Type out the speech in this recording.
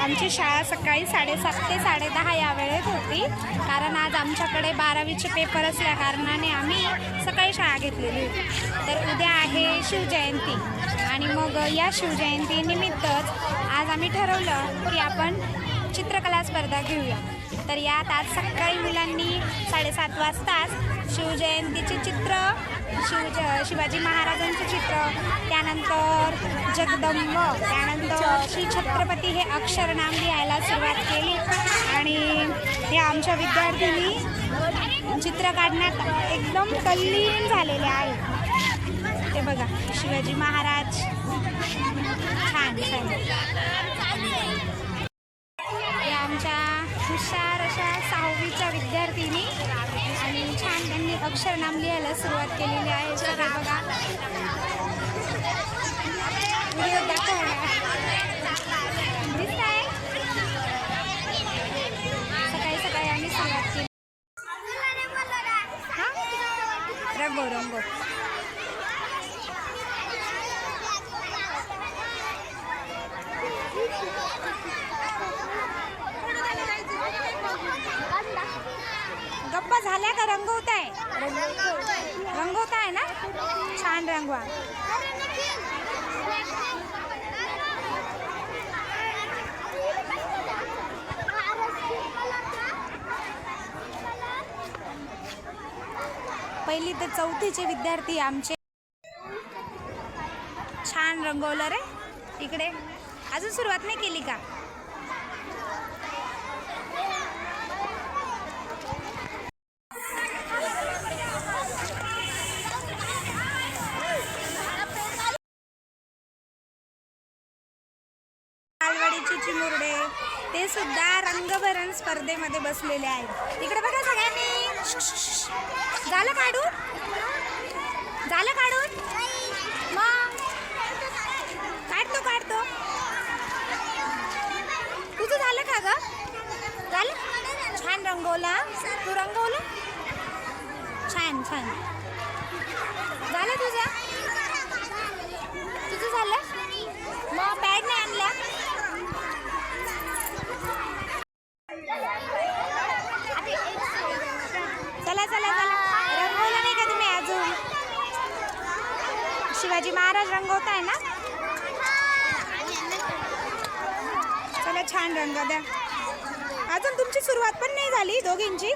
आमची शाळा सकाळी 7:30 ते 10:30 या वेळेत होती, कारण आज आमच्याकडे 12वीचे पेपर असल्या कारणाने आम्ही सकाळी शाळा घेतलेली होती. तर उद्या आहे शिवजयंती आणि मग या शिवजयंतीनिमित्तच आज आम्ही ठरवलं की आपण चित्रकला स्पर्धा घेऊया. तर यात आज सकाळी मुलांनी 7:30 वाजताच शिवजयंतीचे चित्र, शिवाजी महाराजांचे चित्र, त्यानंतर जगदंब, त्यानंतर श्री छत्रपती हे अक्षरनाम लिहायला सुरुवात केली. आणि हे आमच्या विद्यार्थ्यांनी चित्र काढण्यात एकदम तल्लीन झालेले आहेत. ते बघा शिवाजी महाराज, छान छान. या आमच्या हुशार अशा 6वीच्या विद्यार्थीनी आणि छान त्यांनी अक्षरनाम लिहायला सुरुवात केलेली आहे. सगळं बघा व्हिडिओ दाखवला दिसत आहे. सकाळी सकाळी आम्ही सुरुवात केली. रंगो रंगो गप्पा झाल्या का? रंगवताय रंगवताय ना? छान रंगवा. पहिली ते 4थीचे विद्यार्थी आमचे छान रंगवलं रे. इकडे अजून सुरुवात नाही केली का? मालवडीचे चिमुरडे ते सुद्धा रंगभरण स्पर्धेमध्ये बसलेले आहेत. इकडे बघा सगळ्यांनी. झालं काढून? झालं काढून? मग काढतो. तुझं झालं का ग? झालं? छान रंगवला. तू रंगवलं? छान छान झालं तुझं झालं. मग बॅग नाही आणला? चला रंगवलं नाही का तुम्ही अजून? शिवाजी महाराज रंगवताय ना? चला छान रंग द्या. अजून तुमची सुरुवात पण नाही झाली दोघींची.